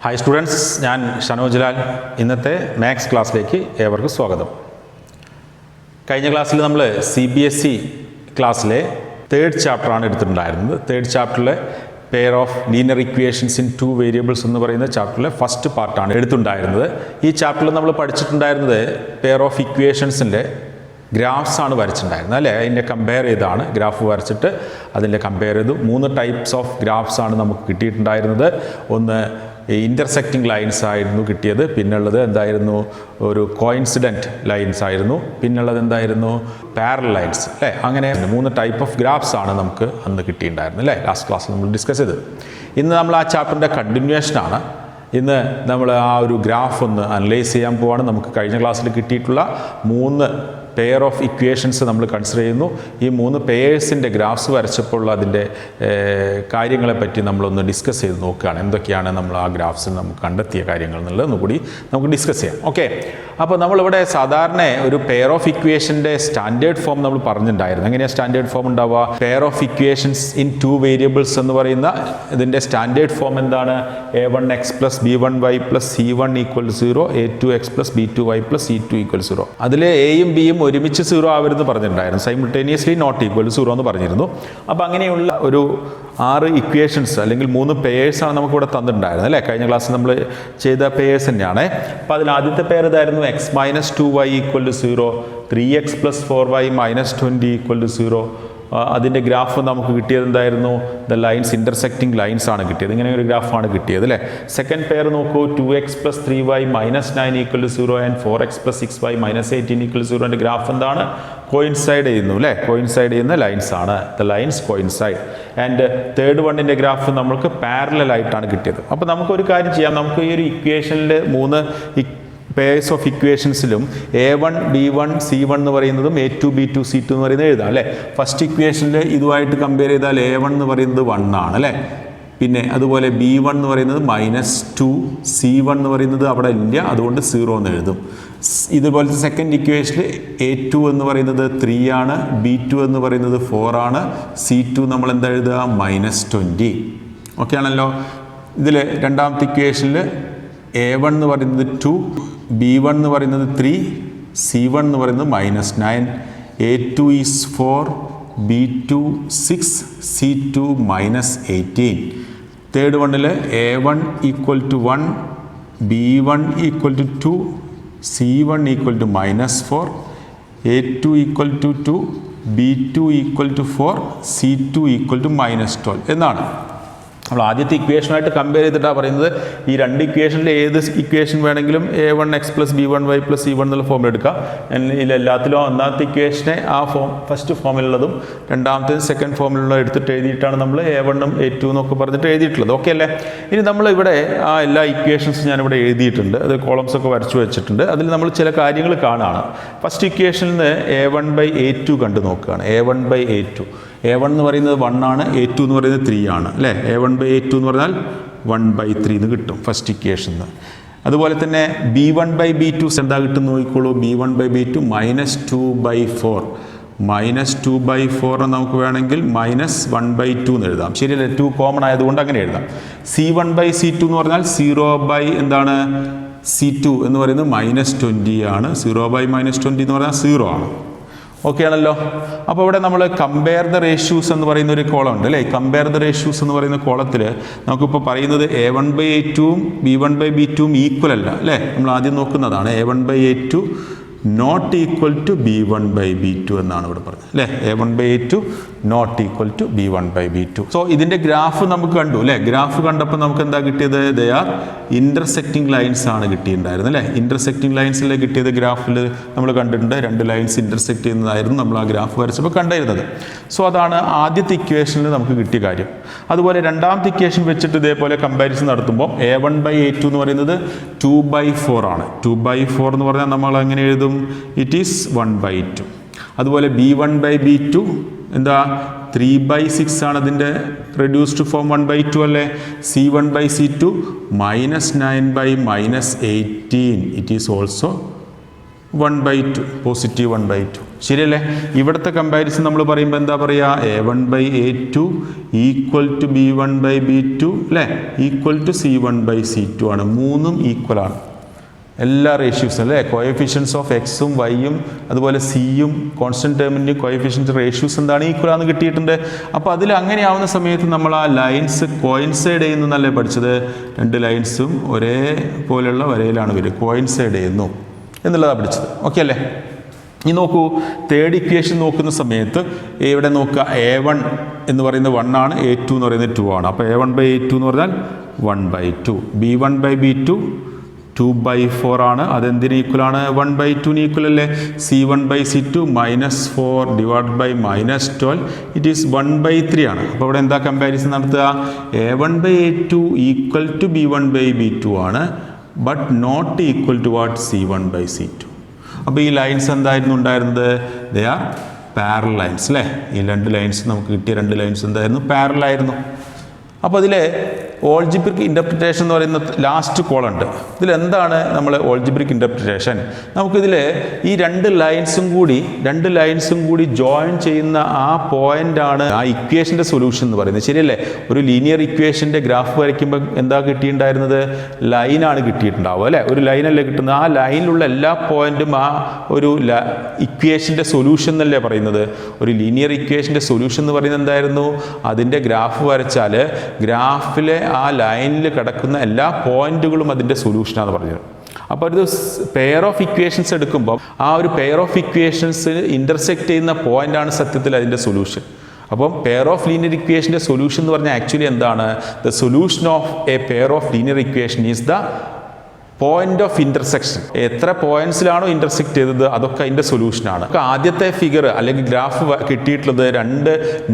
Hi students, ഞാൻ ഷനോജ് ലാൽ. ഇന്നത്തെ maths ക്ലാസ്സിലേക്ക് ഏവർക്കും സ്വാഗതം. കഴിഞ്ഞ ക്ലാസ്സിൽ നമ്മൾ CBSE ക്ലാസ്സിലെ 3rd ചാപ്റ്ററാണ് എടുത്തിട്ടുണ്ടായിരുന്നത്. 3rd ചാപ്റ്ററിലെ pair of linear equations in 2 variables എന്ന് പറയുന്ന ചാപ്റ്ററിലെ ഫസ്റ്റ് പാർട്ടാണ് എടുത്തിട്ടുണ്ടായിരുന്നത്. ഈ ചാപ്റ്ററിൽ നമ്മൾ പഠിച്ചിട്ടുണ്ടായിരുന്നത് പെയർ ഓഫ് ഇക്വേഷൻസിൻ്റെ ഗ്രാഫ്സ് ആണ് വരച്ചിട്ടുണ്ടായിരുന്നത് അല്ലേ. അതിൻ്റെ കമ്പയർ ചെയ്താണ് ഗ്രാഫ് വരച്ചിട്ട് അതിൻ്റെ കമ്പയർ ചെയ്തു. 3 ടൈപ്സ് ഓഫ് ഗ്രാഫ്സ് ആണ് നമുക്ക് കിട്ടിയിട്ടുണ്ടായിരുന്നത്. ഒന്ന് ഇൻ്റർസെക്റ്റിംഗ് ലൈൻസ് ആയിരുന്നു കിട്ടിയത്, പിന്നുള്ളത് എന്തായിരുന്നു, ഒരു കോയിൻസിഡൻറ്റ് ലൈൻസ് ആയിരുന്നു, പിന്നുള്ളത് എന്തായിരുന്നു, പാരലൽ ലൈൻസ് അല്ലേ. അങ്ങനെ 3 ടൈപ്പ് ഓഫ് ഗ്രാഫ്സ് ആണ് നമുക്ക് അന്ന് കിട്ടിയിട്ടുണ്ടായിരുന്നത് അല്ലേ. ലാസ്റ്റ് ക്ലാസ്സിൽ നമ്മൾ ഡിസ്കസ് ചെയ്തത്. ഇന്ന് നമ്മൾ ആ ചാപ്റ്ററിൻ്റെ കണ്ടിന്യൂവേഷനാണ്. ഇന്ന് നമ്മൾ ആ ഒരു ഗ്രാഫ് ഒന്ന് അനലൈസ് ചെയ്യാൻ പോവാണ്. നമുക്ക് കഴിഞ്ഞ ക്ലാസ്സിൽ കിട്ടിയിട്ടുള്ള 3 പെയർ ഓഫ് ഇക്വേഷൻസ് നമ്മൾ കൺസിഡർ ചെയ്യുന്നു. ഈ 3 പെയേഴ്സിൻ്റെ ഗ്രാഫ്സ് വരച്ചപ്പോൾ അതിൻ്റെ കാര്യങ്ങളെപ്പറ്റി നമ്മളൊന്ന് ഡിസ്കസ് ചെയ്ത് നോക്കുകയാണ്. എന്തൊക്കെയാണ് നമ്മൾ ആ ഗ്രാഫ്സിൽ നമുക്ക് കണ്ടെത്തിയ കാര്യങ്ങൾ എന്നുള്ളത് ഒന്നുകൂടി നമുക്ക് ഡിസ്കസ് ചെയ്യാം. ഓക്കെ, അപ്പോൾ നമ്മളിവിടെ സാധാരണ ഒരു പെയർ ഓഫ് ഇക്വേഷൻ്റെ സ്റ്റാൻഡേർഡ് ഫോം നമ്മൾ പറഞ്ഞിട്ടുണ്ടായിരുന്നു. എങ്ങനെയാണ് സ്റ്റാൻഡേർഡ് ഫോം ഉണ്ടാവുക? Pair of equations in 2 variables എന്ന് പറയുന്ന ഇതിൻ്റെ സ്റ്റാൻഡേർഡ് ഫോം എന്താണ്? a1x + b1y + c1 = 0, a2x + b2y + c2 = 0. അതിൽ എയും ബിയും ഒരുമിച്ച് 0 ആവരുതെന്ന് പറഞ്ഞിട്ടുണ്ടായിരുന്നു. സൈമിൾട്ടേനിയസ്ലി നോട്ട് ഈക്വൽ 0 എന്ന് പറഞ്ഞിരുന്നു. അപ്പോൾ അങ്ങനെയുള്ള ഒരു 6 ഇക്വേഷൻസ് അല്ലെങ്കിൽ 3 പെയേഴ്സാണ് നമുക്കിവിടെ തന്നിട്ടുണ്ടായിരുന്നത് അല്ലേ. കഴിഞ്ഞ ക്ലാസ്സിൽ നമ്മൾ ചെയ്ത പെയേഴ്സ് തന്നെയാണ്. അപ്പോൾ അതിൽ ആദ്യത്തെ പെയർ ഇതായിരുന്നു, x - 2y = 0, 3x + 4y - 20 = 0. അതിൻ്റെ ഗ്രാഫ് നമുക്ക് കിട്ടിയത് എന്തായിരുന്നു? ദ ലൈൻസ് ഇൻ്റർസെക്റ്റിംഗ് ലൈൻസ് ആണ് കിട്ടിയത്. ഇങ്ങനെ ഒരു ഗ്രാഫാണ് കിട്ടിയത് അല്ലേ. സെക്കൻഡ് പെയർ നോക്കൂ, 2x + 3y - 9 = 0 and 4x + 6y - 18 = 0. അതിൻ്റെ ഗ്രാഫ് എന്താണ്? കോയിൻസൈഡ് ചെയ്യുന്നു അല്ലേ. കോയിൻസൈഡ് ചെയ്യുന്ന ലൈൻസ് ആണ്. The lines coincide. And third വണ്ണിൻ്റെ ഗ്രാഫ് നമുക്ക് പാരലൽ ആയിട്ടാണ് കിട്ടിയത്. അപ്പോൾ നമുക്കൊരു കാര്യം ചെയ്യാം. നമുക്ക് ഈ ഒരു ഇക്വേഷനിൽ 3 pairs of ഇക്വേഷൻസിലും a1 b1 c1 എന്ന് പറയുന്നതും a2 b2 c2 എന്ന് പറയുന്നത് എഴുതാം അല്ലേ. ഫസ്റ്റ് ഇക്വേഷനിൽ ഇതുമായിട്ട് കമ്പയർ ചെയ്താൽ a1 എന്ന് പറയുന്നത് 1 ആണ് അല്ലേ. പിന്നെ അതുപോലെ b1 എന്ന് പറയുന്നത് -2, c1 എന്ന് പറയുന്നത് അവിടെ ഇല്ല, അതുകൊണ്ട് 0 എന്ന് എഴുതും. ഇതുപോലത്തെ സെക്കൻഡ് ഇക്വേഷനിൽ a2 എന്ന് പറയുന്നത് 3 ആണ്, b2 എന്ന് പറയുന്നത് 4 ആണ്, c2 നമ്മൾ എന്താ എഴുതുക? -20. ഓക്കെ ആണല്ലോ. ഇതിൽ രണ്ടാമത്തെ ഇക്വേഷനിൽ a1 എന്ന് പറയുന്നത് 2, b1 എന്ന് പറയുന്നത് 3, c1 എന്ന് പറയുന്നത് -9, a2 is 4, b2 6, c2 -18. Third വണ്ണിൽ a1 = 1, b1 = 2, c1 = -4, a2 = 2, b2 = 4, c2 = -12 എന്നാണ്. നമ്മൾ ആദ്യത്തെ ഇക്വേഷനായിട്ട് കമ്പയർ ചെയ്തിട്ടാണ് പറയുന്നത്. ഈ 2 ഇക്വേഷനിൽ ഏത് ഇക്വേഷൻ വേണമെങ്കിലും a1x + b1y + c1 എന്നുള്ള ഫോമിൽ എടുക്കാം. ഇതിലെല്ലാത്തിലും ഒന്നാമത്തെ ഇക്വേഷനെ ആ ഫസ്റ്റ് ഫോമിലുള്ളതും രണ്ടാമത്തേത് സെക്കൻഡ് ഫോമിലുള്ള എടുത്തിട്ട് എഴുതിയിട്ടാണ് നമ്മൾ a1 a2 എന്നൊക്കെ പറഞ്ഞിട്ട് എഴുതിയിട്ടുള്ളത്. ഓക്കെ അല്ലേ. ഇനി നമ്മൾ ഇവിടെ ആ എല്ലാ ഇക്വേഷൻസും ഞാനിവിടെ എഴുതിയിട്ടുണ്ട്. അത് കോളംസ് ഒക്കെ വരച്ചു വെച്ചിട്ടുണ്ട്. അതിൽ നമ്മൾ ചില കാര്യങ്ങൾ കാണുകയാണ്. ഫസ്റ്റ് ഇക്വേഷനിൽ നിന്ന് a1/a2 കണ്ടു നോക്കുകയാണ്. a1/a2 a1 എന്ന് പറയുന്നത് 1 ആണ്, a2 എന്ന് പറയുന്നത് 3 ആണ് അല്ലേ. a1/a2 എന്ന് പറഞ്ഞാൽ 1/3 എന്ന് കിട്ടും ഫസ്റ്റ് ഇക്വേഷന്. അതുപോലെ തന്നെ b1/b2 എന്താ കിട്ടും നോക്കിക്കോളൂ. b1/b2 -2/4. -2/4 നമുക്ക് വേണമെങ്കിൽ -1/2 എന്ന് എഴുതാം. ശരിയല്ലേ, 2 കോമൺ ആയതുകൊണ്ട് അങ്ങനെ എഴുതാം. c1/c2 എന്ന് പറഞ്ഞാൽ 0/c2 എന്ന് പറയുന്നത് -20 ആണ്. 0/-20 എന്ന് പറഞ്ഞാൽ 0 ആണ്. ഓക്കെ ആണല്ലോ. അപ്പോൾ ഇവിടെ നമ്മൾ കമ്പയർ ദ റേഷ്യൂസ് എന്ന് പറയുന്ന ഒരു കോളം ഉണ്ട് അല്ലേ. കമ്പയർ ദ റേഷ്യൂസ് എന്ന് പറയുന്ന കോളത്തിൽ നമുക്കിപ്പോൾ പറയുന്നത് a1/a2 b1/b2 ഈക്വൽ അല്ല അല്ലേ. നമ്മൾ ആദ്യം നോക്കുന്നതാണ് a1/a2 not equal to b1/b2 എന്നാണ് ഇവിടെ പറഞ്ഞത് അല്ലേ. a1/a2 not equal to b1/b2. So ഇതിൻ്റെ ഗ്രാഫ് നമുക്ക് കണ്ടു അല്ലേ. ഗ്രാഫ് കണ്ടപ്പോൾ നമുക്ക് എന്താ കിട്ടിയത്? ദേ ആർ ഇൻ്റർസെക്റ്റിംഗ് ലൈൻസ് ആണ് കിട്ടിയിട്ടുണ്ടായിരുന്നത് അല്ലേ. ഇൻ്റർസെക്റ്റിംഗ് ലൈൻസിൽ കിട്ടിയത് ഗ്രാഫിൽ നമ്മൾ കണ്ടിട്ടുണ്ട്. 2 ലൈൻസ് ഇൻ്റർസെക്റ്റ് ചെയ്യുന്നതായിരുന്നു നമ്മൾ ആ ഗ്രാഫ് വരച്ചപ്പോൾ കണ്ടിരുന്നത്. സോ അതാണ് ആദ്യത്തെ ഇക്വേഷനിൽ നമുക്ക് കിട്ടിയ കാര്യം. അതുപോലെ രണ്ടാമത്തെ ഇക്വേഷൻ വെച്ചിട്ട് ഇതേപോലെ കമ്പാരിസൺ നടത്തുമ്പോൾ a1/a2 എന്ന് പറയുന്നത് 2/4 ആണ്. 2/4 എന്ന് പറഞ്ഞാൽ നമ്മൾ എങ്ങനെ എഴുതും? It is 1/2. അതുപോലെ b1/b2 എന്താ? 3/6 ആണ്. അതിൻ്റെ റെഡ്യൂസ്ഡ് ഫോം 1/2 അല്ലേ. c1/c2 -9/-18. It is also 1/2, positive 1/2. ശരിയല്ലേ? ഇവിടുത്തെ കമ്പാരിസൺ നമ്മൾ പറയുമ്പോൾ എന്താ പറയുക? A1/A2 ഈക്വൽ ടു B1/B2 അല്ലേ, ഈക്വൽ ടു C1/C2 ആണ്. മൂന്നും ഈക്വലാണ് എല്ലാ റേഷ്യൂസും അല്ലേ. കോഎഫിഷ്യൻസ് ഓഫ് എക്സും വൈയും അതുപോലെ സിയും കോൺസ്റ്റന്റ് ടേമിൻ്റെയും കോഎഫിഷ്യൻസ് റേഷ്യൂസ് എന്താണ്? ഈക്വലാന്ന് കിട്ടിയിട്ടുണ്ട്. അപ്പോൾ അതിൽ അങ്ങനെയാവുന്ന സമയത്ത് നമ്മൾ ആ ലൈൻസ് കോയിൻസൈഡ് ചെയ്യുന്നല്ലേ പഠിച്ചത്? രണ്ട് ലൈൻസും ഒരേ പോലെയുള്ള വരയിലാണ് വരിക, കോയിൻസൈഡ് ചെയ്യുന്നു എന്നുള്ളതാണ് പഠിച്ചത്. ഓക്കെ അല്ലേ? ഇനി നോക്കൂ, തേർഡ് ഇക്വേഷൻ നോക്കുന്ന സമയത്ത് ഇവിടെ നോക്കുക, A1 എന്ന് പറയുന്നത് 1 ആണ്, A2 എന്ന് പറയുന്നത് 2 ആണ്. അപ്പോൾ A1/A2 എന്ന് പറഞ്ഞാൽ 1/2, B1/B2 2/4 ആണ്. അതെന്തിന് ഈക്വലാണ്? 1/2 ഈക്വൽ അല്ലേ? C1/C2 -4 divide by -12 it is 1/3 ആണ്. അപ്പോൾ ഇവിടെ എന്താ കമ്പാരിസൺ നടത്തുക? A1/A2 ഈക്വൽ ടു B1/B2 ആണ്, but not equal to what? C1/C2. അപ്പോൾ ഈ ലൈൻസ് എന്തായിരുന്നു ഉണ്ടായിരുന്നത്? ദേ ആർ പാരലൽ ലൈൻസ് അല്ലേ. ഈ രണ്ട് ലൈൻസ് നമുക്ക് കിട്ടിയ രണ്ട് ലൈൻസ് എന്തായിരുന്നു? പാരലൽ ആയിരുന്നു. അപ്പോൾ അതിൽ ഓൾജിബ്രിക് ഇൻ്റർപ്രിറ്റേഷൻ എന്ന് പറയുന്ന ലാസ്റ്റ് കോളുണ്ട്. ഇതിലെന്താണ് നമ്മൾ ഓൾജിബ്രിക് ഇൻ്റർപ്രിറ്റേഷൻ? നമുക്കിതിൽ ഈ രണ്ട് ലൈൻസും കൂടി ജോയിൻ ചെയ്യുന്ന ആ പോയിൻ്റാണ് ആ ഇക്വേഷൻ്റെ സൊല്യൂഷൻ എന്ന് പറയുന്നത്. ശരിയല്ലേ? ഒരു ലീനിയർ ഇക്വേഷൻ്റെ ഗ്രാഫ് വരയ്ക്കുമ്പോൾ എന്താ കിട്ടിയിട്ടുണ്ടായിരുന്നത്? ലൈനാണ് കിട്ടിയിട്ടുണ്ടാവുക അല്ലേ? ഒരു ലൈനല്ലേ കിട്ടുന്നത്. ആ ലൈനിലുള്ള എല്ലാ പോയിൻറ്റും ആ ഒരു ഇക്വേഷൻ്റെ സൊല്യൂഷൻ എന്നല്ലേ പറയുന്നത്. ഒരു ലീനിയർ ഇക്വേഷൻ്റെ സൊല്യൂഷൻ എന്ന് പറയുന്നത് എന്തായിരുന്നു? അതിൻ്റെ ഗ്രാഫ് വരച്ചാൽ ഗ്രാഫിലെ ആ ലൈനിൽ കിടക്കുന്ന എല്ലാ പോയിന്റുകളും അതിൻ്റെ സൊല്യൂഷനാണെന്ന് പറഞ്ഞത്. അപ്പോൾ ഒരു പെയർ ഓഫ് ഇക്വേഷൻസ് എടുക്കുമ്പോൾ ആ ഒരു പെയർ ഓഫ് ഇക്വേഷൻസ് ഇൻ്റർസെക്റ്റ് ചെയ്യുന്ന പോയിൻ്റാണ് സത്യത്തിൽ അതിൻ്റെ സൊല്യൂഷൻ. അപ്പം പെയർ ഓഫ് ലീനിയർ ഇക്വേഷൻ്റെ സൊല്യൂഷൻ എന്ന് പറഞ്ഞാൽ ആക്ച്വലി എന്താണ്? The solution of A pair of linear equation is the point of intersection. എത്ര പോയിന്റ്സിലാണോ ഇൻ്റർസെക്റ്റ് ചെയ്തത് അതൊക്കെ അതിൻ്റെ സൊല്യൂഷനാണ്. ആദ്യത്തെ ഫിഗർ അല്ലെങ്കിൽ ഗ്രാഫ് കിട്ടിയിട്ടുള്ളത് രണ്ട്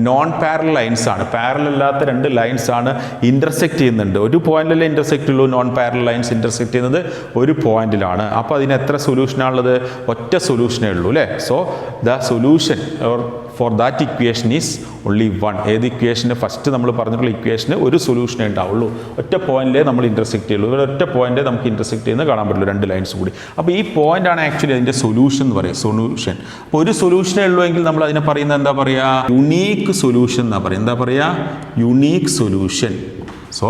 നോൺ പാരലൽ ലൈൻസ് ആണ്. പാരലൽ അല്ലാത്ത രണ്ട് ലൈൻസ് ആണ് ഇൻ്റർസെക്റ്റ് ചെയ്യുന്നുണ്ട്. ഒരു പോയിന്റിലല്ലേ ഇൻ്റർസെക്റ്റ് ഉള്ളൂ. നോൺ പാരലൽ ലൈൻസ് ഇൻ്റർസെക്റ്റ് ചെയ്യുന്നത് ഒരു പോയിന്റിലാണ്. അപ്പോൾ അതിന് എത്ര സൊല്യൂഷനാണുള്ളത്? ഒറ്റ സൊല്യൂഷനേ ഉള്ളൂ അല്ലേ. So the solution or for that equation is only one. ഏത് ഇക്വേഷന്? ഫസ്റ്റ് നമ്മൾ പറഞ്ഞിട്ടുള്ള ഇക്വേഷന് ഒരു സൊല്യൂഷനേ ഉണ്ടാവുള്ളൂ. ഒറ്റ പോയിന്റിലേ നമ്മൾ ഇൻ്റർസെക്റ്റ് ചെയ്യുള്ളൂ. ഇവിടെ ഒറ്റ പോയിന്റ് നമുക്ക് ഇൻ്റർസെക്റ്റ് ചെയ്യുന്നത് കാണാൻ പറ്റുള്ളൂ, രണ്ട് ലൈൻസ് കൂടി. അപ്പോൾ ഈ പോയിന്റ് ആണ് ആക്ച്വലി അതിൻ്റെ സൊല്യൂഷൻ എന്ന് പറയുക. സൊല്യൂഷൻ. അപ്പോൾ ഒരു സൊല്യൂഷനേ ഉള്ളൂ എങ്കിൽ നമ്മൾ അതിനെ പറയുന്നത് എന്താ പറയുക? യുണീക്ക് സൊല്യൂഷൻ എന്നാ പറയുക. എന്താ പറയുക? Unique solution. So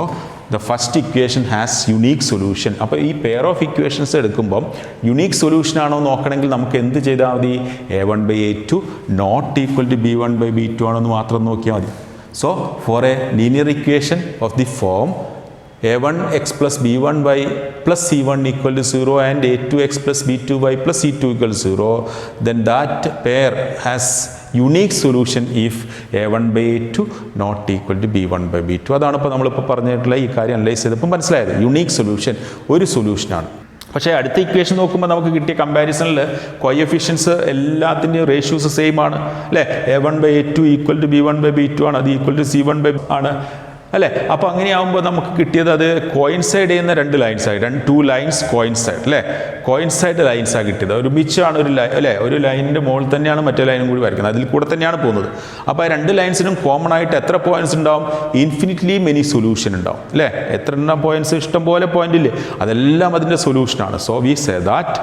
the first equation has unique solution. അപ്പോൾ ഈ പെയർ ഓഫ് ഇക്വേഷൻസ് എടുക്കുമ്പം യുണീക്ക് സൊല്യൂഷൻ ആണോ നോക്കണമെങ്കിൽ നമുക്ക് എന്ത് ചെയ്താൽ മതി? A1/A2 not equal to B1/B2 ആണോ എന്ന് മാത്രം നോക്കിയാൽ മതി. So for a linear equation of the form A1x plus B1y plus C1 equal to 0 and A2x plus B2y plus C2 equal to 0, then that pair has unique solution if A1/A2 not equal to B1/B2. അതാണ് ഇപ്പോൾ നമ്മളിപ്പോൾ പറഞ്ഞിട്ടുള്ള ഈ കാര്യം analyse ചെയ്തപ്പോൾ മനസ്സിലായത്. Unique solution ഒരു സൊല്യൂഷനാണ്. പക്ഷേ അടുത്ത ഇക്വേഷൻ നോക്കുമ്പോൾ നമുക്ക് കിട്ടിയ കമ്പാരിസണിൽ കോഎഫിഷ്യൻസ് എല്ലാത്തിൻ്റെയും റേഷ്യൂസ് സെയിം ആണ് അല്ലേ. A1/A2 ഈക്വൽ ടു B1/B2 ആണ്. അത് ഈക്വൽ ടു C1 ആണ് അല്ലേ. അപ്പോൾ അങ്ങനെയാകുമ്പോൾ നമുക്ക് കിട്ടിയത് അത് കോയിൻസൈഡ് ചെയ്യുന്ന രണ്ട് ലൈൻസായി. ടു ലൈൻസ് കോയിൻസൈഡ് അല്ലേ. കോയിൻസൈഡ് ലൈൻസാണ് കിട്ടിയത്. ഒരുമിച്ചാണ് ഒരു ലൈൻ അല്ലേ. ഒരു ലൈനിൻ്റെ മുകളിൽ തന്നെയാണ് മറ്റേ ലൈനും കൂടി വരയ്ക്കുന്നത്. അതിൽ കൂടെ തന്നെയാണ് പോകുന്നത്. അപ്പോൾ ആ രണ്ട് ലൈൻസിനും കോമൺ ആയിട്ട് എത്ര പോയിന്റ്സ് ഉണ്ടാവും? ഇൻഫിനിറ്റ്ലി മെനി സൊല്യൂഷൻ ഉണ്ടാവും അല്ലേ. എത്ര പോയിന്റ്സ്? ഇഷ്ടം പോലെ പോയിന്റ് ഇല്ലേ. അതെല്ലാം അതിൻ്റെ സൊല്യൂഷനാണ്. So we say that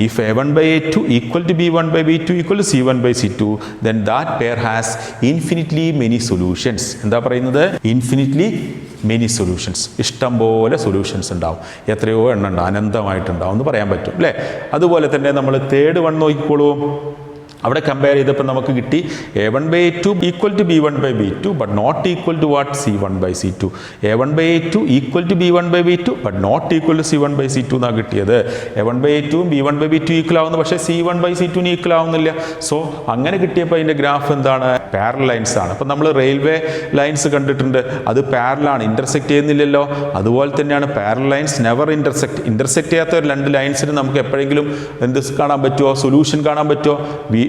if A1/A2 equal to B1/B2 equal to C1/C2, then that pair has infinitely many solutions. എന്താ പറയുന്നത്? Infinitely many solutions. ഇഷ്ടം പോലെ സൊല്യൂഷൻസ് ഉണ്ടാവും. എത്രയോ എണ്ണം ഉണ്ട്, അനന്തമായിട്ടുണ്ടാവും എന്ന് പറയാൻ പറ്റും അല്ലേ. അതുപോലെ തന്നെ നമ്മൾ തേർഡ് വൺ നോക്കിക്കോളൂ. അവിടെ കമ്പയർ ചെയ്തപ്പോൾ നമുക്ക് കിട്ടി A1/A2 equal to B1/B2 but not equal to what? C1/C2. A1/A2 equal to B1/B2 but not equal to C1/C2 എന്നാണ് കിട്ടിയത്. A1/A2 B1/B2 ഈക്വൽ ആവുന്നു, പക്ഷേ C1/C2 ഈക്വൽ ആവുന്നില്ല. സോ അങ്ങനെ കിട്ടിയപ്പോൾ അതിൻ്റെ ഗ്രാഫ് എന്താണ്? പാരലൽ ലൈൻസ് ആണ്. അപ്പോൾ നമ്മൾ റെയിൽവേ ലൈൻസ് കണ്ടിട്ടുണ്ട്, അത് പാരലാണ്, ഇൻ്റർസെക്റ്റ് ചെയ്യുന്നില്ലല്ലോ. അതുപോലെ തന്നെയാണ് പാരലൽ ലൈൻസ് നെവർ ഇൻ്റർസെക്റ്റ് ചെയ്യാത്ത ഒരു രണ്ട് ലൈൻസിന് നമുക്ക് എപ്പോഴെങ്കിലും എന്ത് കാണാൻ പറ്റുമോ? സൊല്യൂഷൻ കാണാൻ പറ്റുമോ?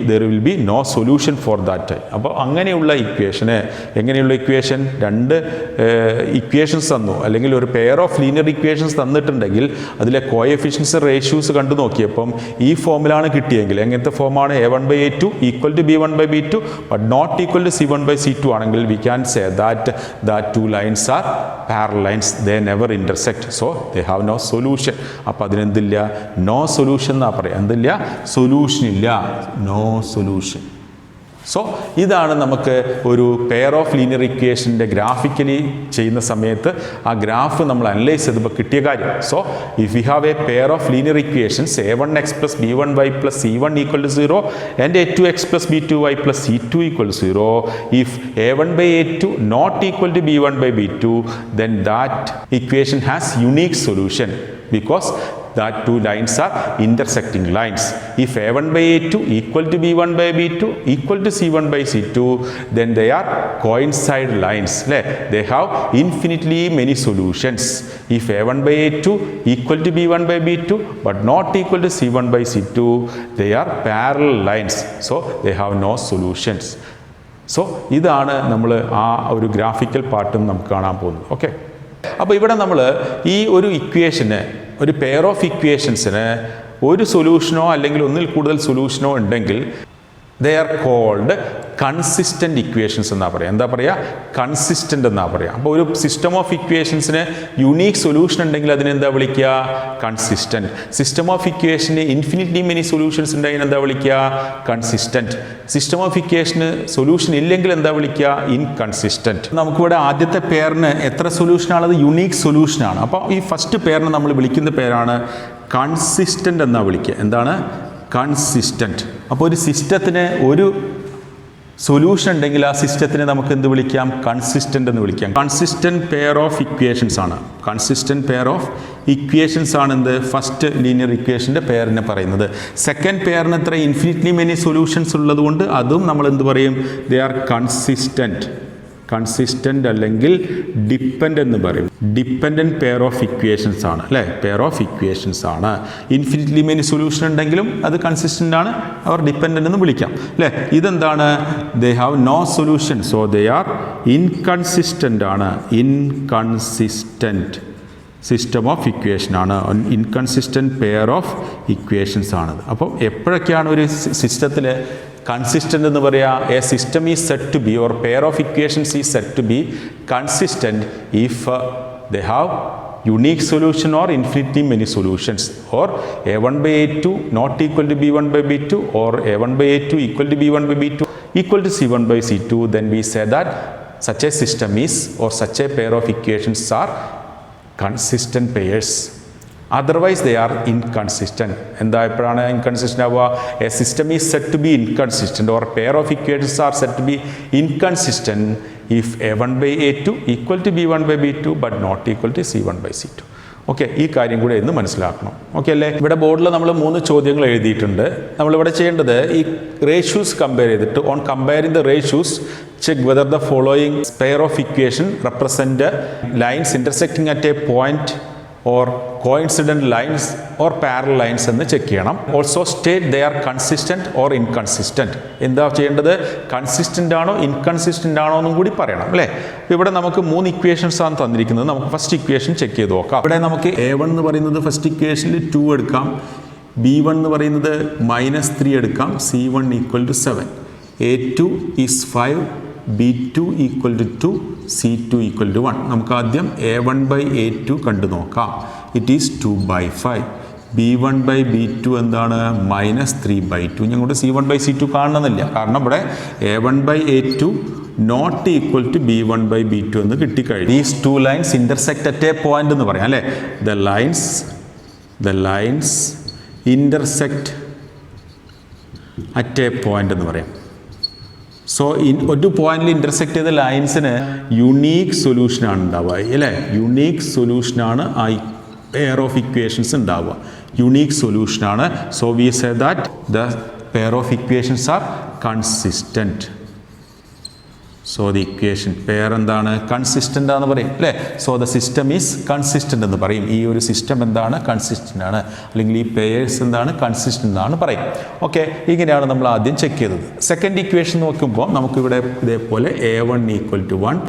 there will be no solution for that. അപ്പോൾ അങ്ങനെയുള്ള ഇക്വേഷന്, എങ്ങനെയുള്ള ഇക്വേഷൻ? രണ്ട് ഇക്വേഷൻസ് തന്നു അല്ലെങ്കിൽ ഒരു പെയർ ഓഫ് ലീനിയർ ഇക്വേഷൻസ് തന്നിട്ടുണ്ടെങ്കിൽ അതിലെ കോഎഫിഷ്യൻസ് റേഷ്യൂസ് കണ്ടു നോക്കിയപ്പം ഈ ഫോമിലാണ് കിട്ടിയെങ്കിൽ, എങ്ങനത്തെ ഫോമാണ്? A1/A2 equal to B1/B2 but not equal to C1/C2 ആണെങ്കിൽ we can say that the two lines are parallel lines, they never intersect, so they have no solution. അപ്പോൾ അതിനെന്തില്ല? നോ സൊല്യൂഷൻ എന്നാ പറയാം. എന്തില്ല? സൊല്യൂഷൻ ഇല്ല. No no solution. സോ ഇതാണ് നമുക്ക് ഒരു pair of linear ഇക്വേഷൻ്റെ graphically ചെയ്യുന്ന സമയത്ത് ആ ഗ്രാഫ് നമ്മൾ അനലൈസ് ചെയ്തപ്പോൾ കിട്ടിയ കാര്യം. So if you have A pair of linear equations a1x plus b1y plus c1 equal to 0 and a2x plus b2y plus c2 equal to 0, if a1 by a2 not equal to b1 by b2, then that equation has unique solution because that two lines are intersecting lines. If a1 by a2 equal to b1 by b2 equal to c1 by c2, then they are coincide lines. They have infinitely many solutions. If a1 by a2 equal to b1 by b2 but not equal to c1 by c2, they are parallel lines. So they have no solutions. So ഇതാണ് നമ്മൾ ആ ഒരു graphical പാർട്ടും നമുക്ക് കാണാൻ പോകുന്നത്. Okay, അപ്പോൾ ഇവിടെ നമ്മൾ ഈ ഒരു ഇക്വേഷന്, ഒരു പെയർ ഓഫ് ഇക്വേഷൻസിന് ഒരു സൊല്യൂഷനോ അല്ലെങ്കിൽ ഒന്നിൽ കൂടുതൽ സൊല്യൂഷനോ ഉണ്ടെങ്കിൽ they are called consistent equations എന്നാണ് പറയുക. എന്താ പറയുക? കൺസിസ്റ്റൻ്റ് എന്നാണ് പറയുക. അപ്പോൾ ഒരു സിസ്റ്റം ഓഫ് ഇക്വേഷൻസിന് യുണീക്ക് സൊല്യൂഷൻ ഉണ്ടെങ്കിൽ അതിനെന്താ വിളിക്കുക? കൺസിസ്റ്റൻറ്റ്. സിസ്റ്റം ഓഫ് ഇക്വേഷന് ഇൻഫിനിറ്റ്ലി മെനി സൊല്യൂഷൻസ് ഉണ്ടെങ്കിൽ എന്താ വിളിക്കുക? കൺസിസ്റ്റൻറ്റ്. സിസ്റ്റം ഓഫ് ഇക്വേഷന് സൊല്യൂഷൻ ഇല്ലെങ്കിൽ എന്താ വിളിക്കുക? ഇൻകൺസിസ്റ്റൻറ്റ്. നമുക്കിവിടെ ആദ്യത്തെ പെയറിന് എത്ര സൊല്യൂഷനാണത്? യുണീക്ക് സൊല്യൂഷനാണ്. അപ്പോൾ ഈ ഫസ്റ്റ് പെയറിന് നമ്മൾ വിളിക്കുന്ന പേരാണ് കൺസിസ്റ്റൻ്റ് എന്നാണ് വിളിക്കുക. എന്താണ്? കൺസിസ്റ്റൻറ്റ്. അപ്പോൾ ഒരു സിസ്റ്റത്തിന് ഒരു സൊല്യൂഷൻ ഉണ്ടെങ്കിൽ ആ സിസ്റ്റത്തിനെ നമുക്ക് എന്ത് വിളിക്കാം? കൺസിസ്റ്റൻ്റ് എന്ന് വിളിക്കാം. കൺസിസ്റ്റൻറ്റ് പെയർ ഓഫ് ഇക്വേഷൻസ് ആണ്. കൺസിസ്റ്റൻറ്റ് പെയർ ഓഫ് ഇക്വേഷൻസ് ആണ് എന്ത്? ഫസ്റ്റ് ലീനിയർ ഇക്വേഷൻ്റെ പെയറിനെ പറയുന്നത്. സെക്കൻഡ് പെയറിന് എത്ര? ഇൻഫിനിറ്റ്ലി മെനി സൊല്യൂഷൻസ് ഉള്ളതുകൊണ്ട് അതും നമ്മൾ എന്ത് പറയും? They are consistent. കൺസിസ്റ്റൻ്റ് അല്ലെങ്കിൽ ഡിപ്പെൻഡ് എന്ന് പറയും. ഡിപ്പെൻഡൻറ്റ് പെയർ ഓഫ് ഇക്വേഷൻസ് ആണ്, അല്ലേ? പെയർ ഓഫ് ഇക്വേഷൻസ് ആണ്. ഇൻഫിനിറ്റ്ലി മെനി സൊല്യൂഷൻ ഉണ്ടെങ്കിലും അത് കൺസിസ്റ്റൻ്റ് ആണ്, അവർ ഡിപ്പെൻഡൻ്റ് എന്ന് വിളിക്കാം, അല്ലേ? ഇതെന്താണ്? They have no solution, so they are inconsistent ആണ്. ഇൻകൺസിസ്റ്റൻറ്റ് സിസ്റ്റം ഓഫ് ഇക്വേഷൻ ആണ്. ഇൻകൺസിസ്റ്റൻറ്റ് പെയർ ഓഫ് ഇക്വേഷൻസ് ആണത്. അപ്പോൾ എപ്പോഴൊക്കെയാണ് ഒരു സിസ്റ്റത്തിൽ കൺസിസ്റ്റൻ്റ് എന്ന് പറയുക? A system is said to be or pair of equations is said to be consistent if they have unique solution or infinitely many solutions, or a1 by a2 not equal to b1 by b2 or a1 by a2 equal to b1 by b2 equal to c1 by c2, then we say that such a system is, or such a pair of equations are consistent pairs. Otherwise they are inconsistent. എന്താ എപ്പോഴാണ് inconsistent ആവുക? A system is said to be inconsistent or pair of equations are said to be inconsistent if a1 by a2 equal to b1 by b2 but not equal to c1 by c2. Okay, ഈ കാര്യം കൂടെ ഇന്ന് മനസ്സിലാക്കണം. Okay അല്ലേ? ഇവിടെ ബോർഡിൽ നമ്മൾ 3 ചോദ്യങ്ങൾ എഴുതിയിട്ടുണ്ട്. നമ്മളിവിടെ ചെയ്യേണ്ടത് ഈ റേഷ്യൂസ് കമ്പയർ ചെയ്തിട്ട്, on comparing the ratios check whether the following pair of equation represent lines intersecting at A point or coincident lines or parallel lines എന്ന് ചെക്ക് ചെയ്യണം. Also state they are consistent or inconsistent. എന്താ ചെയ്യേണ്ടത്? Consistent ആണോ inconsistent ആണോ എന്നും കൂടി പറയണം, അല്ലേ? ഇവിടെ നമുക്ക് 3 ഇക്വേഷൻസ് ആണ് തന്നിരിക്കുന്നത്. നമുക്ക് ഫസ്റ്റ് ഇക്വേഷൻ ചെക്ക് ചെയ്ത് നോക്കാം. ഇവിടെ നമുക്ക് a1 എന്ന് പറയുന്നത് ഫസ്റ്റ് ഇക്വേഷനിൽ 2 എടുക്കാം, b1 എന്ന് പറയുന്നത് -3 എടുക്കാം, c1 equal to 7, a2 is 5, b2 equal to 2, c2 equal to 1. നമുക്ക് ആദ്യം a1 ബൈ a2 കണ്ടു നോക്കാം. It is 2 by 5. b1 by b2 എന്താണ്? -3/2. ഞങ്ങളുടെ c1 ബൈ c2 കാണണമെന്നില്ല, കാരണം ഇവിടെ a1 by a2 not equal to b1 by b2 എന്ന് കിട്ടിക്കഴിഞ്ഞു. These 2 lines intersect at a point എന്ന് പറയാം, അല്ലേ? The lines intersect at a point എന്ന് പറയാം. സോ ഒരു പോയിന്റിൽ ഇൻ്റർസെക്റ്റ് ചെയ്ത ലൈൻസിന് യുണീക്ക് സൊല്യൂഷനാണ് ഉണ്ടാവുക, അല്ലേ? യുണീക്ക് സൊല്യൂഷനാണ് ആ പെയർ ഓഫ് ഇക്വേഷൻസ് ഉണ്ടാവുക. യുണീക്ക് സൊല്യൂഷനാണ്. So we say that the pair of equations are consistent. So the equation pair എന്താണ്? കൺസിസ്റ്റൻ്റ് ആണെന്ന് പറയും, അല്ലേ? So the system is consistent എന്ന് പറയും. ഈ ഒരു സിസ്റ്റം എന്താണ്? കൺസിസ്റ്റൻ്റ് ആണ്. അല്ലെങ്കിൽ ഈ പെയേഴ്സ് എന്താണ്? കൺസിസ്റ്റൻ്റ് എന്നാണ് പറയും. ഓക്കെ, ഇങ്ങനെയാണ് നമ്മൾ ആദ്യം ചെക്ക് ചെയ്തത്. സെക്കൻഡ് ഇക്വേഷൻ നോക്കുമ്പോൾ നമുക്കിവിടെ ഇതേപോലെ a1 equal to 1,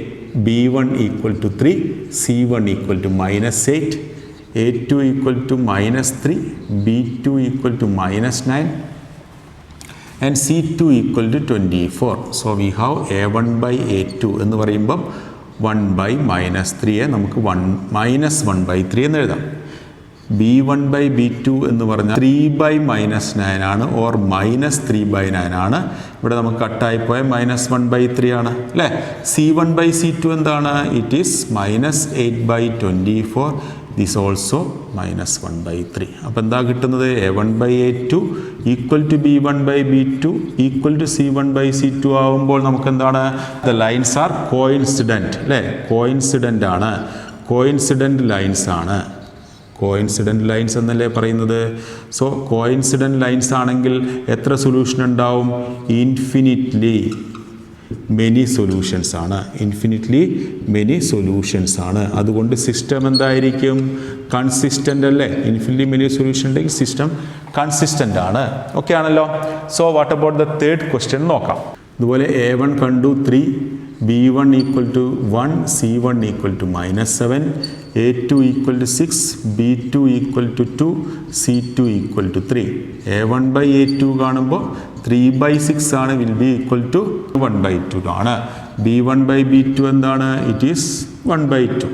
b1 equal to 3, c1 equal to -8, a2 equal to -3, b2 equal to -9 and c2 equal to 24. So we have a1 by a2 എന്ന് പറയുമ്പം 1 by -3 നമുക്ക് -1/3 എന്ന് എഴുതാം. B1/B2 എന്ന് പറഞ്ഞാൽ 3/-9 ആണ് ഓർ -3/9 ആണ്. ഇവിടെ നമുക്ക് കട്ടായി പോയ -1/3 ആണ് അല്ലേ. C1/C2 എന്താണ്? It is -8/24. This also -1/3. അപ്പോൾ എന്താ കിട്ടുന്നത്? A1/A2 equal to B1/B2 equal to C1/C2 ആവുമ്പോൾ നമുക്ക് എന്താണ്? ദ ലൈൻസ് ആർ കോയിൻസിഡൻറ്റ് അല്ലേ. കോയിൻസിഡൻ്റ് ആണ്. കോയിൻസിഡൻറ്റ് ലൈൻസ് ആണ്. കോയിൻസിഡൻറ്റ് ലൈൻസ് എന്നല്ലേ പറയുന്നത്. സോ കോയിൻസിഡൻറ്റ് ലൈൻസ് ആണെങ്കിൽ എത്ര സൊല്യൂഷൻ ഉണ്ടാവും? ഇൻഫിനിറ്റ്ലി മെനി സൊല്യൂഷൻസ് ആണ്. ഇൻഫിനിറ്റ്ലി മെനി സൊല്യൂഷൻസ് ആണ്. അതുകൊണ്ട് സിസ്റ്റം എന്തായിരിക്കും? കൺസിസ്റ്റൻ്റ് അല്ലേ. ഇൻഫിനിറ്റ്ലി മെനി സൊല്യൂഷൻ ഉണ്ടെങ്കിൽ സിസ്റ്റം കൺസിസ്റ്റൻ്റ് ആണ്. ഓക്കെ ആണല്ലോ. So what about the third question നോക്കാം. ഇതുപോലെ A1 കണ്ടു 3, B1 equal to 1, C1 equal to -7, A2 equal to 6, B2 equal to 2, C2 equal to 3. A1/A2 കാണുമ്പോൾ 3/6 ആണ്. വിൽ ബി ഈക്വൽ ടു 1/2 ആണ്. B1/B2 എന്താണ്? It is 1/2.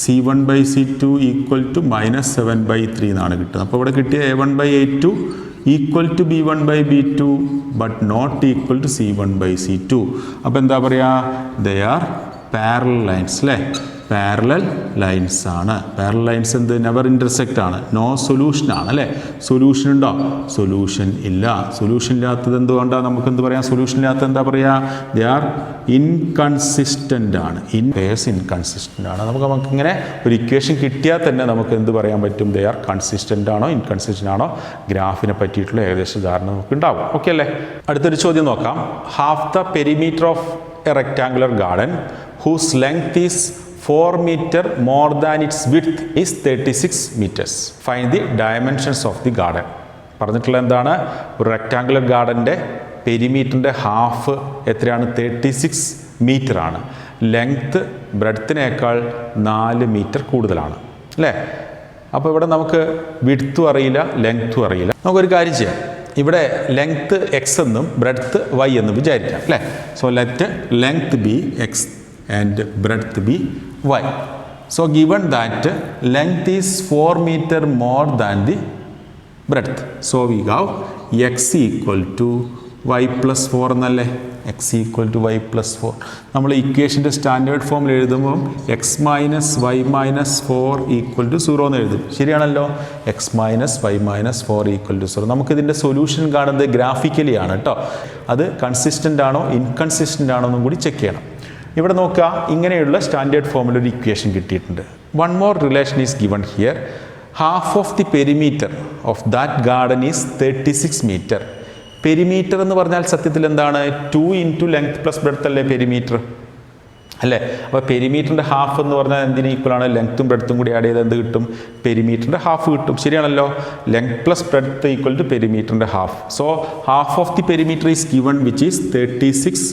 C1/C2 equal to -7/3 എന്നാണ് കിട്ടുന്നത്. അപ്പോൾ ഇവിടെ കിട്ടിയ A1/A2 equal to B1/B2 but not equal to C1/C2. അപ്പോൾ എന്താ പറയുക? ദേ ആർ പാരലൽ ലൈൻസ് അല്ലേ. പാരലൽ ലൈൻസ് ആണ്. പാരലൽ ലൈൻസ് എന്ത്? നെവർ ഇൻ്റർസെക്റ്റ് ആണ്. നോ സൊല്യൂഷൻ ആണ് അല്ലേ. സൊല്യൂഷൻ ഉണ്ടോ? സൊല്യൂഷൻ ഇല്ല. സൊല്യൂഷൻ ഇല്ലാത്തത് എന്തുകൊണ്ടാണ്? നമുക്ക് എന്ത് പറയാം? സൊല്യൂഷൻ ഇല്ലാത്തത് എന്താ പറയുക? ദേ ആർ ഇൻകൺസിസ്റ്റൻ്റ് ആണ്. ഇൻകൺസിസ്റ്റൻ്റ് ആണ്. നമുക്കിങ്ങനെ ഒരു ഇക്വേഷൻ കിട്ടിയാൽ തന്നെ നമുക്ക് എന്ത് പറയാൻ പറ്റും? ദേ ആർ കൺസിസ്റ്റൻ്റ് ആണോ ഇൻകൺസിസ്റ്റൻ്റ് ആണോ ഗ്രാഫിനെ പറ്റിയിട്ടുള്ള ഏകദേശ ധാരണ നമുക്ക് ഉണ്ടാവും. ഓക്കെ അല്ലേ. അടുത്തൊരു ചോദ്യം നോക്കാം. Half the perimeter of A rectangular garden whose length is 4 meter more than its width is 36 meters. Find the dimensions of the garden. പറഞ്ഞിട്ടുള്ള എന്താണ്? ഒരു റെക്ടാങ്കുലർ ഗാർഡൻ്റെ പെരിമീറ്ററിൻ്റെ ഹാഫ് എത്രയാണ്? 36 മീറ്റർ ആണ്. ലെങ്ത്ത് ബ്രെഡ്ത്തിനേക്കാൾ 4 മീറ്റർ കൂടുതലാണ് അല്ലേ. അപ്പോൾ ഇവിടെ നമുക്ക് വിഡ്ത്തും അറിയില്ല ലെങ്ത്തും അറിയില്ല. നമുക്കൊരു കാര്യം ചെയ്യാം. ഇവിടെ ലെങ്ത്ത് എക്സ് എന്നും ബ്രെഡ്ത്ത് വൈ എന്നും വിചാരിക്കാം അല്ലേ. So let length B X and breadth be y. So given that length is 4 meter more than the breadth, so we have x equal to y plus 4 എന്നല്ലേ. x equal to y plus 4 നമ്മൾ ഇക്വേഷൻ്റെ standard ഫോമിൽ എഴുതുമ്പോൾ x minus y minus 4 equal to 0 എന്ന് എഴുതും. ശരിയാണല്ലോ. x minus y minus 4 equal to 0. നമുക്കിതിൻ്റെ solution കാണുന്നത് graphically ആണ് കേട്ടോ. അത് കൺസിസ്റ്റൻ്റ് ആണോ ഇൻകൺസിസ്റ്റൻ്റ് ആണോ എന്നും കൂടി ചെക്ക് ചെയ്യണം. ഇവിടെ നോക്കുക. ഇങ്ങനെയുള്ള സ്റ്റാൻഡേർഡ് ഫോമിൽ ഒരു ഇക്വേഷൻ കിട്ടിയിട്ടുണ്ട്. One more relation is given here. Half of the perimeter of that garden is 36 metre. Perimeter എന്ന് പറഞ്ഞാൽ സത്യത്തിൽ എന്താണ്? 2 ഇൻറ്റു ലെങ്ത് പ്ലസ് ബ്രെഡ്ത്ത് അല്ലേ പെരിമീറ്റർ അല്ലേ. അപ്പോൾ പെരിമീറ്ററിൻ്റെ ഹാഫ് എന്ന് പറഞ്ഞാൽ എന്തിന് ഈക്വലാണ്? ലെങ്ത്തും ബ്രെഡ്ത്തും കൂടി ആഡ് ചെയ്ത് എന്ത് കിട്ടും? പെരിമീറ്ററിൻ്റെ ഹാഫ് കിട്ടും. ശരിയാണല്ലോ. Length plus breadth equal to പെരിമീറ്ററിൻ്റെ half. So half of the perimeter is given which is 36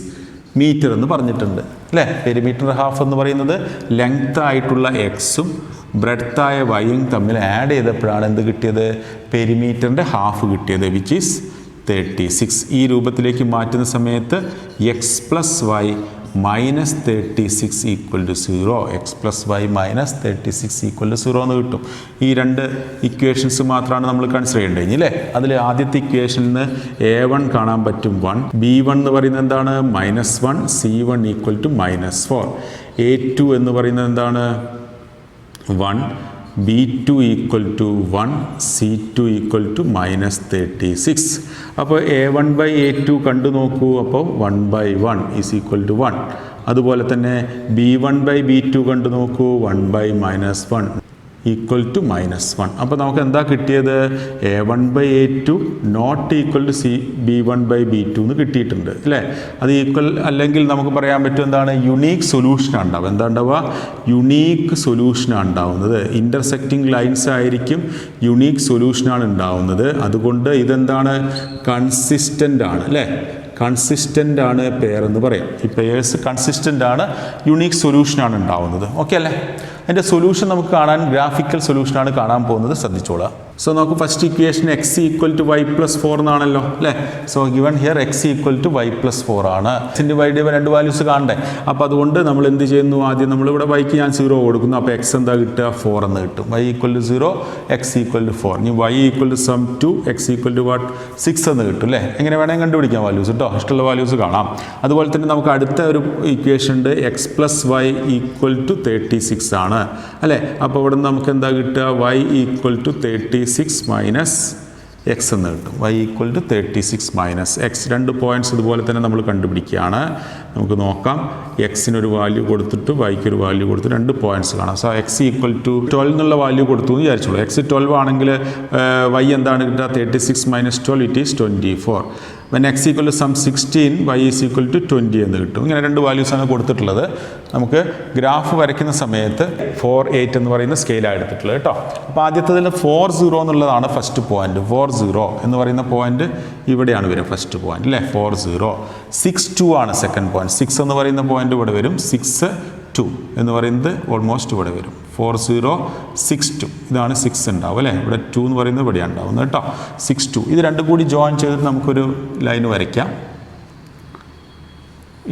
metre എന്ന് പറഞ്ഞിട്ടുണ്ട് അല്ലേ. പെരിമീറ്റർ ഹാഫ് എന്ന് പറയുന്നത് ലെങ്ത് ആയിട്ടുള്ള എക്സും ബ്രെഡ്ത്തായ വൈയും തമ്മിൽ ആഡ് ചെയ്തപ്പോഴാണ് എന്ത് കിട്ടിയത്? പെരിമീറ്ററിൻ്റെ ഹാഫ് കിട്ടിയത് വിച്ച് ഈസ് 36. ഈ രൂപത്തിലേക്ക് മാറ്റുന്ന സമയത്ത് x plus y minus 36 equal to 0. X plus y minus 36 equal to 0 എന്ന് കിട്ടും. ഈ രണ്ട് ഇക്വേഷൻസ് മാത്രമാണ് നമ്മൾ കൺസിഡർ ചെയ്യേണ്ടത് അല്ലേ. അതിൽ ആദ്യത്തെ ഇക്വേഷനിൽ നിന്ന് A1 കാണാൻ പറ്റും 1, B1 എന്ന് പറയുന്നത് എന്താണ്? -1, C1 ഈക്വൽ ടു -4, A2 എന്ന് പറയുന്നത് എന്താണ്? 1, B2 equal to 1, C2 equal to -36. അപ്പോൾ A1/A2 കണ്ടു നോക്കൂ. അപ്പോൾ 1/1 ഈസ് ഈക്വൽ ടു 1. അതുപോലെ തന്നെ B1/B2 കണ്ടു നോക്കൂ. 1/-1 ഈക്വൽ ടു -1. അപ്പോൾ നമുക്ക് എന്താ കിട്ടിയത്? A1/A2 not equal to B1/B2 എന്ന് കിട്ടിയിട്ടുണ്ട് അല്ലേ. അത് ഈക്വൽ അല്ലെങ്കിൽ നമുക്ക് പറയാൻ പറ്റും എന്താണ്? യുണീക്ക് സൊല്യൂഷനാണ് ഉണ്ടാവുക. എന്താ ഉണ്ടാവുക? യുണീക്ക് സൊല്യൂഷനാണ് ഉണ്ടാവുന്നത്. ഇൻ്റർസെക്റ്റിംഗ് ലൈൻസ് ആയിരിക്കും യുണീക്ക് സൊല്യൂഷനാണ് ഉണ്ടാവുന്നത്. അതുകൊണ്ട് ഇതെന്താണ്? കൺസിസ്റ്റൻ്റ് ആണ് അല്ലേ. കൺസിസ്റ്റൻ്റ് ആണ് പെയർ എന്ന് പറയാം. ഈ പെയേഴ്സ് കൺസിസ്റ്റൻ്റ് ആണ്, യുണീക്ക് സൊല്യൂഷനാണ് ഉണ്ടാവുന്നത്. ഓക്കെ അല്ലേ. അതിൻ്റെ സൊല്യൂഷൻ നമുക്ക് കാണാൻ ഗ്രാഫിക്കൽ സൊല്യൂഷനാണ് കാണാൻ പോകുന്നത്, ശ്രദ്ധിച്ചോളാം. സോ നമുക്ക് first equation x equal to y plus 4 എന്നാണല്ലോ അല്ലേ. So given here x equal to y plus 4 ആണ്. എക്സിൻ്റെ വൈയുടെ രണ്ട് വാല്യൂസ് കാണണ്ടേ. അപ്പോൾ അതുകൊണ്ട് നമ്മൾ എന്ത് ചെയ്യുന്നു, ആദ്യം നമ്മളിവിടെ വൈക്ക് ഞാൻ 0 കൊടുക്കുന്നു. അപ്പോൾ x എന്താ കിട്ടുക, 4 എന്ന് കിട്ടും. y equal to 0, x equal to 4. ഇനി y equal to some 2, x equal to what 6 എന്ന് കിട്ടും അല്ലേ. എങ്ങനെ വേണമെങ്കിൽ കണ്ടുപിടിക്കാം വാല്യൂസ് കേട്ടോ, ഇഷ്ടമുള്ള വാല്യൂസ് കാണാം. അതുപോലെ തന്നെ നമുക്ക് അടുത്ത ഒരു ഇക്വേഷൻ ഉണ്ട്, x plus y equal to 36 ആണ് അല്ലേ. അപ്പോൾ ഇവിടെ നമുക്ക് എന്താ കിട്ടുക, y equal to 36 minus x എന്ന് കിട്ടും. y equal to 36 minus x. രണ്ട് പോയിൻറ്റ്സ് ഇതുപോലെ തന്നെ നമ്മൾ കണ്ടുപിടിക്കുകയാണ്. നമുക്ക് നോക്കാം, എക്സിനൊരു വാല്യൂ കൊടുത്തിട്ട് വൈക്ക് ഒരു വാല്യൂ കൊടുത്ത് രണ്ട് പോയിൻറ്റ്സ് കാണാം. സോ എക്സ് ഈക്വൽ ടു 12 എന്നുള്ള വാല്യൂ കൊടുത്തു എന്ന് വിചാരിച്ചോളൂ. എക്സ് 12 ആണെങ്കിൽ വൈ എന്താണ് കിട്ടുക, 36 minus 12 it is 24. When x equal to some 16, y is equal to 20 എന്ന് കിട്ടും. ഇങ്ങനെ രണ്ട് വാല്യൂസാണ് കൊടുത്തിട്ടുള്ളത്. നമുക്ക് ഗ്രാഫ് വരയ്ക്കുന്ന സമയത്ത് 4, 8 എന്ന് പറയുന്ന സ്കെയിലാണ് എടുത്തിട്ടുള്ളത് കേട്ടോ. അപ്പോൾ ആദ്യത്തതിൽ 4, 0 എന്നുള്ളതാണ് ഫസ്റ്റ് പോയിന്റ്. 4, 0 എന്ന് പറയുന്ന പോയിന്റ് ഇവിടെയാണ് വരും ഫസ്റ്റ് പോയിന്റ് അല്ലേ. 4, 0. 6, 2 ആണ് സെക്കൻഡ് പോയിന്റ്. 6 എന്ന് പറയുന്ന പോയിന്റ് ഇവിടെ വരും. 6, 2 എന്ന് പറയുന്നത് ഓൾമോസ്റ്റ് ഇവിടെ വരും. 4, 0, 6, 2 ഇതാണ് 6 ഉണ്ടാവും അല്ലേ. ഇവിടെ 2 എന്ന് പറയുന്നത് ഇവിടെയാണ് ഉണ്ടാവുന്നത് കേട്ടോ. 6, 2 ഇത് രണ്ടും കൂടി ജോയിൻ ചെയ്തിട്ട് നമുക്കൊരു ലൈൻ വരയ്ക്കാം.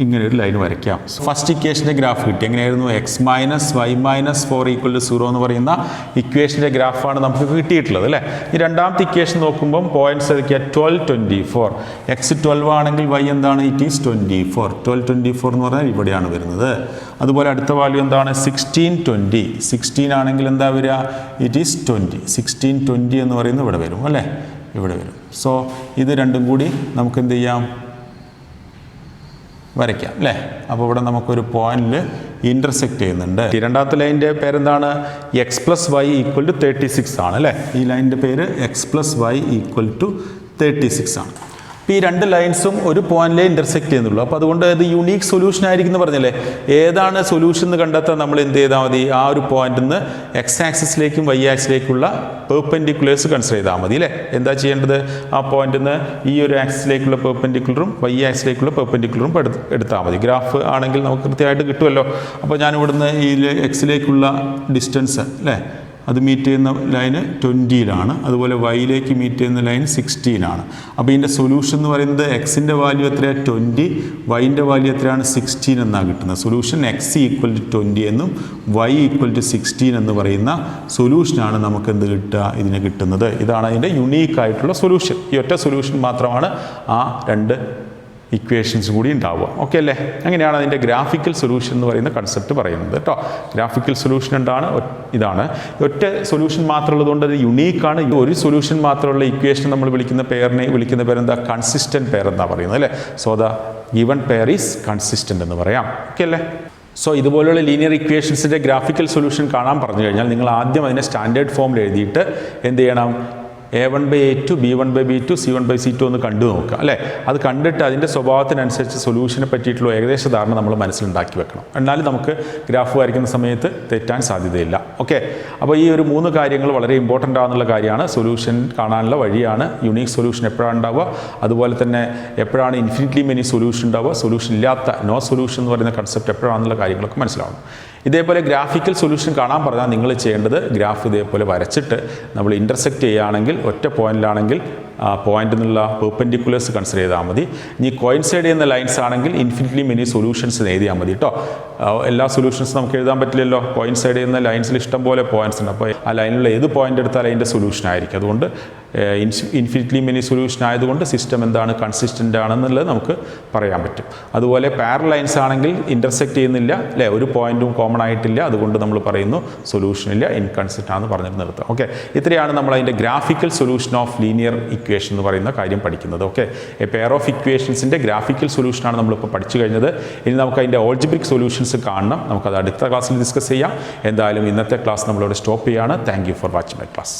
ഇങ്ങനെ ഒരു ലൈൻ വരയ്ക്കാം. ഫസ്റ്റ് ഇക്വേഷൻ്റെ ഗ്രാഫ് കിട്ടി. എങ്ങനെയായിരുന്നു, x minus y minus 4 equal to 0 എന്ന് പറയുന്ന ഇക്വേഷൻ്റെ ഗ്രാഫാണ് നമുക്ക് കിട്ടിയിട്ടുള്ളത് അല്ലേ. ഈ രണ്ടാമത്തെ ഇക്വേഷൻ നോക്കുമ്പം പോയിന്റ്സ് ഏതൊക്കെയാ, 12, 24. എക്സ് 12 ആണെങ്കിൽ വൈ എന്താണ്, ഇറ്റ് ഈസ് 24. 12, 24 എന്ന് പറഞ്ഞാൽ ഇവിടെയാണ് വരുന്നത്. അതുപോലെ അടുത്ത വാല്യൂ എന്താണ്, 16, 20. 16 ആണെങ്കിൽ എന്താ വരിക, ഇറ്റ് ഈസ് 20. 16, 20 എന്ന് പറയുന്നത് ഇവിടെ വരും അല്ലേ, ഇവിടെ വരും. സോ ഇത് രണ്ടും കൂടി നമുക്ക് എന്ത് ചെയ്യാം, വരയ്ക്കാം അല്ലേ. അപ്പോൾ ഇവിടെ നമുക്കൊരു പോയിന്റിൽ ഇൻ്റർസെക്റ്റ് ചെയ്യുന്നുണ്ട്. രണ്ടാമത്തെ ലൈനിൻ്റെ പേരെന്താണ്, x plus y equal to 36 ആണ് അല്ലേ. ഈ ലൈനിൻ്റെ പേര് x plus y equal to 36 ആണ്. അപ്പോൾ ഈ രണ്ട് ലൈൻസും ഒരു പോയിന്റിലേ ഇൻ്റർസെക്റ്റ് ചെയ്യുന്നുള്ളൂ. അപ്പോൾ അതുകൊണ്ട് ഇത് യുണീക്ക് സൊല്യൂഷൻ ആയിരിക്കും എന്ന് പറഞ്ഞല്ലേ. ഏതാണ് സൊല്യൂഷൻ എന്ന് കണ്ടെത്താൻ നമ്മൾ എന്ത് ചെയ്താൽ മതി, ആ ഒരു പോയിന്റിൽ നിന്ന് എക്സ് ആക്സിസിലേക്കും വൈ ആക്സിലേക്കുള്ള പെർപെൻഡിക്കുലേഴ്സ് കൺസിഡർ ചെയ്താൽ മതി അല്ലേ. എന്താ ചെയ്യേണ്ടത്, ആ പോയിന്റിൽ നിന്ന് ഈ ഒരു ആക്സിസിലേക്കുള്ള പെർപെൻഡിക്കുലറും വൈ ആക്സിലേക്കുള്ള പെർപെൻഡിക്കുലറും എടുത്താൽ മതി. ഗ്രാഫ് ആണെങ്കിൽ നമുക്ക് കൃത്യമായിട്ട് കിട്ടുമല്ലോ. അപ്പോൾ ഞാൻ ഇവിടുന്ന് ഈ എക്സിലേക്കുള്ള ഡിസ്റ്റൻസ് അല്ലേ, അത് മീറ്റ് ചെയ്യുന്ന ലൈന് 20-ലാണ്. അതുപോലെ വൈയിലേക്ക് മീറ്റ് ചെയ്യുന്ന ലൈൻ 16-ആണ്. അപ്പോൾ ഇതിൻ്റെ സൊല്യൂഷൻ എന്ന് പറയുന്നത് എക്സിൻ്റെ വാല്യൂ എത്രയാണ്, 20, വൈൻ്റെ വാല്യൂ എത്രയാണ്, 16 എന്നാണ് കിട്ടുന്നത്. സൊല്യൂഷൻ എക്സ് ഈക്വൽ ടു 20 എന്നും വൈ ഈക്വൽ ടു 16 എന്ന് പറയുന്ന സൊല്യൂഷനാണ് നമുക്ക് എന്ത് കിട്ടുക, ഇതിന് കിട്ടുന്നത്. ഇതാണ് അതിൻ്റെ യുണീക്കായിട്ടുള്ള സൊല്യൂഷൻ. ഈ ഒറ്റ സൊല്യൂഷൻ മാത്രമാണ് ആ രണ്ട് ഇക്വേഷൻസ് കൂടി ഉണ്ടാവുക. ഓക്കെ അല്ലേ. അങ്ങനെയാണ് അതിൻ്റെ ഗ്രാഫിക്കൽ സൊല്യൂഷൻ എന്ന് പറയുന്ന കൺസെപ്റ്റ് പറയുന്നത് കേട്ടോ. ഗ്രാഫിക്കൽ സൊല്യൂഷൻ എന്താണ്, ഇതാണ്. ഒറ്റ സൊല്യൂഷൻ മാത്രമുള്ളതുകൊണ്ട് അത് യുണീക്കാണ്. ഒരു സൊല്യൂഷൻ മാത്രമുള്ള ഇക്വേഷൻ നമ്മൾ വിളിക്കുന്ന പേരെന്താ, കൺസിസ്റ്റൻറ്റ് പെയർ എന്നാണ് പറയുന്നത് അല്ലേ. So the given pair is consistent എന്ന് പറയാം. ഓക്കെ അല്ലേ. സോ ഇതുപോലുള്ള ലീനിയർ ഇക്വേഷൻസിൻ്റെ ഗ്രാഫിക്കൽ സൊല്യൂഷൻ കാണാൻ പറഞ്ഞു കഴിഞ്ഞാൽ നിങ്ങൾ ആദ്യം അതിനെ സ്റ്റാൻഡേർഡ് ഫോമിൽ എഴുതിയിട്ട് എന്ത് ചെയ്യണം, A1/A2, B1/B2, C1/C2 ഒന്ന് കണ്ടു നോക്കുക അല്ലേ. അത് കണ്ടിട്ട് അതിൻ്റെ സ്വഭാവത്തിനനുസരിച്ച് സൊല്യൂഷനെ പറ്റിയിട്ടുള്ള ഏകദേശ ധാരണ നമ്മൾ മനസ്സിലുണ്ടാക്കി വെക്കണം. എന്നാലും നമുക്ക് ഗ്രാഫ് വരയ്ക്കുന്ന സമയത്ത് തെറ്റാൻ സാധ്യതയില്ല. ഓക്കെ. അപ്പോൾ ഈ ഒരു 3 കാര്യങ്ങൾ വളരെ ഇമ്പോർട്ടൻ്റ് ആണെന്നുള്ള കാര്യമാണ്. സൊല്യൂഷൻ കാണാനുള്ള വഴിയാണ്. യുണീക്ക് സൊല്യൂഷൻ എപ്പോഴാണ് ഉണ്ടാവുക, അതുപോലെ തന്നെ എപ്പോഴാണ് ഇൻഫിനിറ്റ്ലി മെനി സൊല്യൂഷൻ ഉണ്ടാവുക, സൊല്യൂഷൻ ഇല്ലാത്ത നോ സൊല്യൂഷൻ എന്ന് പറയുന്ന കൺസെപ്റ്റ് എപ്പോഴാണെന്നുള്ള കാര്യങ്ങളൊക്കെ മനസ്സിലാവണം. ഇതേപോലെ ഗ്രാഫിക്കൽ സൊല്യൂഷൻ കാണാൻ പറഞ്ഞാൽ നിങ്ങൾ ചെയ്യേണ്ടത് ഗ്രാഫ് ഇതേപോലെ വരച്ചിട്ട് നമ്മൾ ഇൻ്റർസെക്റ്റ് ചെയ്യുകയാണെങ്കിൽ ഒറ്റ പോയിന്റിലാണെങ്കിൽ പോയിന്റിൽ നിന്നുള്ള പെർപെൻഡിക്കുലേഴ്സ് കൺസിഡർ ചെയ്താൽ മതി. ഇനി കോയിൻസൈഡ് ചെയ്യുന്ന ലൈൻസ് ആണെങ്കിൽ ഇൻഫിനിറ്റ്ലി മെനി സൊല്യൂഷൻസ് എഴുതിയാൽ മതി കേട്ടോ. എല്ലാ സൊല്യൂഷൻസും നമുക്ക് എഴുതാൻ പറ്റില്ലല്ലോ. കോയിൻസൈഡ് ചെയ്യുന്ന ലൈൻസിൽ ഇഷ്ടം പോലെ പോയിന്റ്സ് ഉണ്ട്. അപ്പോൾ ആ ലൈനിലുള്ള ഏത് പോയിന്റ് എടുത്താൽ അതിൻ്റെ സൊല്യൂഷൻ ആയിരിക്കും. അതുകൊണ്ട് ഇൻഫിനിറ്റ്ലി മെനി സൊല്യൂഷൻ ആയതുകൊണ്ട് സിസ്റ്റം എന്താണ്, കൺസിസ്റ്റൻ്റ് ആണെന്നുള്ളത് നമുക്ക് പറയാൻ പറ്റും. അതുപോലെ പാരലൽ ലൈൻസ് ആണെങ്കിൽ ഇൻ്റർസെക്റ്റ് ചെയ്യുന്നില്ല അല്ലേ, ഒരു പോയിന്റും കോമൺ ആയിട്ടില്ല, അതുകൊണ്ട് നമ്മൾ പറയുന്നു സൊല്യൂഷൻ ഇല്ല, ഇൻകൺസിസ്റ്റൻ്റ് ആണെന്ന് പറഞ്ഞിട്ട് നിർത്തുക. ഓക്കെ. ഇത്രയാണ് നമ്മൾ അതിൻ്റെ graphical solution of linear equation എന്ന് പറയുന്ന കാര്യം പഠിക്കുന്നത്. ഓക്കെ. എ പെയർ ഓഫ് ഇക്വേഷൻസിൻ്റെ ഗ്രാഫിക്കൽ സൊല്യൂഷനാണ് നമ്മളിപ്പോൾ പഠിച്ചു കഴിഞ്ഞത്. ഇനി നമുക്ക് അതിൻ്റെ ഓൾജിബ്രിക് സൊല്യൂഷൻസ് കാണണം. നമുക്കത് അടുത്ത ക്ലാസ്സിൽ ഡിസ്കസ് ചെയ്യാം. എന്തായാലും ഇന്നത്തെ ക്ലാസ് നമ്മളിവിടെ സ്റ്റോപ്പ് ചെയ്യാണ്. Thank you for watching my class.